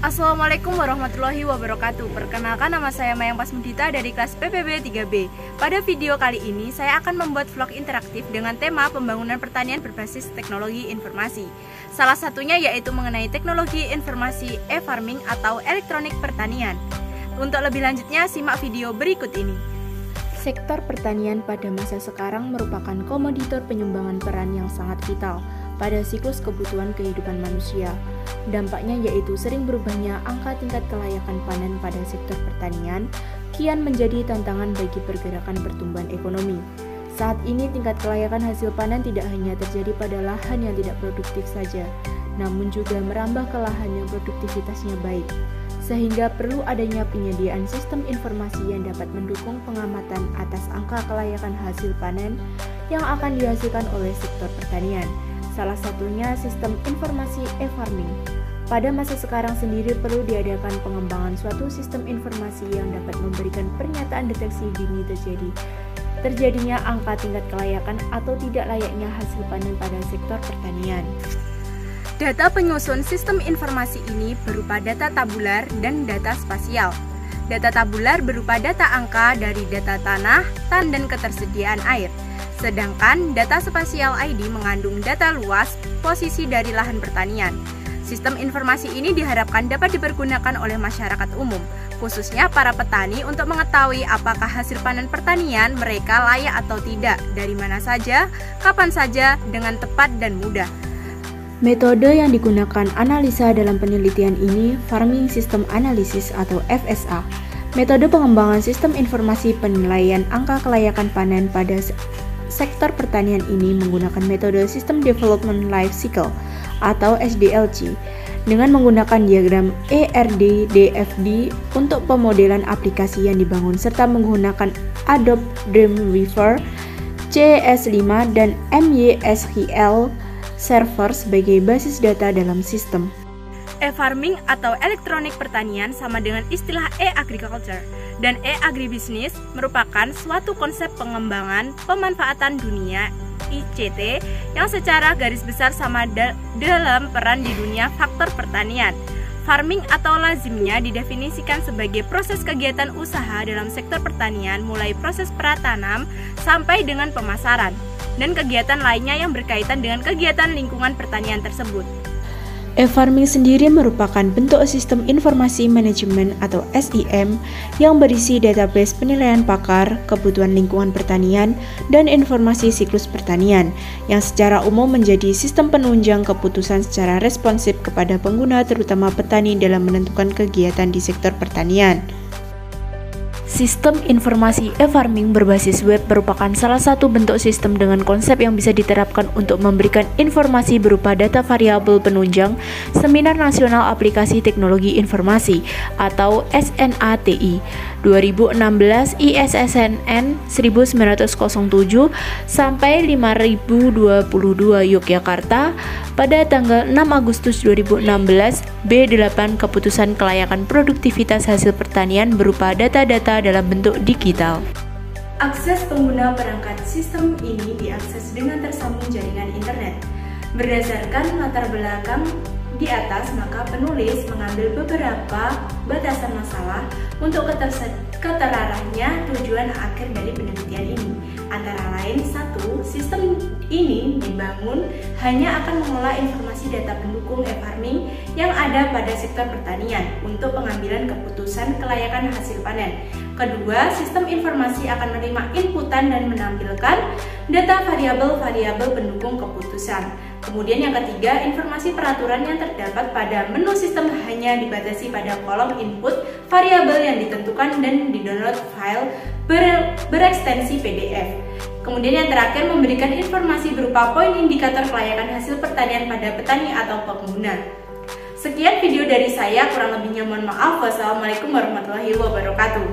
Assalamualaikum warahmatullahi wabarakatuh. Perkenalkan, nama saya Mayang Pasmudita dari kelas PPB 3B. Pada video kali ini saya akan membuat vlog interaktif dengan tema pembangunan pertanian berbasis teknologi informasi. Salah satunya yaitu mengenai teknologi informasi e-farming atau elektronik pertanian. Untuk lebih lanjutnya simak video berikut ini. Sektor pertanian pada masa sekarang merupakan komoditor penyumbangan peran yang sangat vital pada siklus kebutuhan kehidupan manusia. Dampaknya yaitu sering berubahnya angka tingkat kelayakan panen pada sektor pertanian kian menjadi tantangan bagi pergerakan pertumbuhan ekonomi. Saat ini tingkat kelayakan hasil panen tidak hanya terjadi pada lahan yang tidak produktif saja, namun juga merambah ke lahan yang produktivitasnya baik. Sehingga perlu adanya penyediaan sistem informasi yang dapat mendukung pengamatan atas angka kelayakan hasil panen yang akan dihasilkan oleh sektor pertanian. Salah satunya sistem informasi e-farming. Pada masa sekarang sendiri perlu diadakan pengembangan suatu sistem informasi yang dapat memberikan pernyataan deteksi dini terjadinya angka tingkat kelayakan atau tidak layaknya hasil panen pada sektor pertanian. Data penyusun sistem informasi ini berupa data tabular dan data spasial. Data tabular berupa data angka dari data tanah, dan ketersediaan air. Sedangkan data spasial ID mengandung data luas posisi dari lahan pertanian. Sistem informasi ini diharapkan dapat dipergunakan oleh masyarakat umum, khususnya para petani untuk mengetahui apakah hasil panen pertanian mereka layak atau tidak, dari mana saja, kapan saja, dengan tepat dan mudah. Metode yang digunakan analisa dalam penelitian ini Farming System Analysis atau FSA. Metode pengembangan sistem informasi penilaian angka kelayakan panen pada sektor pertanian ini menggunakan metode System Development Life Cycle atau SDLC dengan menggunakan diagram ERD-DFD untuk pemodelan aplikasi yang dibangun serta menggunakan Adobe Dreamweaver, CS5 dan MYSQL Server sebagai basis data dalam sistem. E-farming atau elektronik pertanian sama dengan istilah e-agriculture dan e-agribusiness merupakan suatu konsep pengembangan pemanfaatan dunia ICT yang secara garis besar sama dalam peran di dunia faktor pertanian. Farming atau lazimnya didefinisikan sebagai proses kegiatan usaha dalam sektor pertanian mulai proses pratanam sampai dengan pemasaran dan kegiatan lainnya yang berkaitan dengan kegiatan lingkungan pertanian tersebut. E-farming sendiri merupakan bentuk sistem informasi manajemen atau SIM yang berisi database penilaian pakar, kebutuhan lingkungan pertanian, dan informasi siklus pertanian yang secara umum menjadi sistem penunjang keputusan secara responsif kepada pengguna terutama petani dalam menentukan kegiatan di sektor pertanian. Sistem informasi e-farming berbasis web merupakan salah satu bentuk sistem dengan konsep yang bisa diterapkan untuk memberikan informasi berupa data variabel penunjang Seminar Nasional Aplikasi Teknologi Informasi atau SNATI 2016 ISSN 1907 sampai 5022 Yogyakarta pada tanggal 6 Agustus 2016 B8 Keputusan Kelayakan Produktivitas Hasil Pertanian berupa data-data dalam bentuk digital. Akses pengguna perangkat sistem ini diakses dengan tersambung jaringan internet. Berdasarkan latar belakang di atas, maka penulis mengambil beberapa batasan masalah untuk keterarahnya tujuan akhir dari penelitian ini. Antara lain, 1. Sistem ini dibangun hanya akan mengolah informasi data pendukung e-farming yang ada pada sektor pertanian untuk pengambilan keputusan kelayakan hasil panen. Kedua, sistem informasi akan menerima inputan dan menampilkan data variabel-variabel pendukung keputusan. Kemudian yang ketiga, informasi peraturan yang terdapat pada menu sistem hanya dibatasi pada kolom input variabel yang ditentukan dan di-download file berekstensi PDF. Kemudian yang terakhir, memberikan informasi berupa poin indikator kelayakan hasil pertanian pada petani atau pengguna. Sekian video dari saya, kurang lebihnya mohon maaf. Wassalamualaikum warahmatullahi wabarakatuh.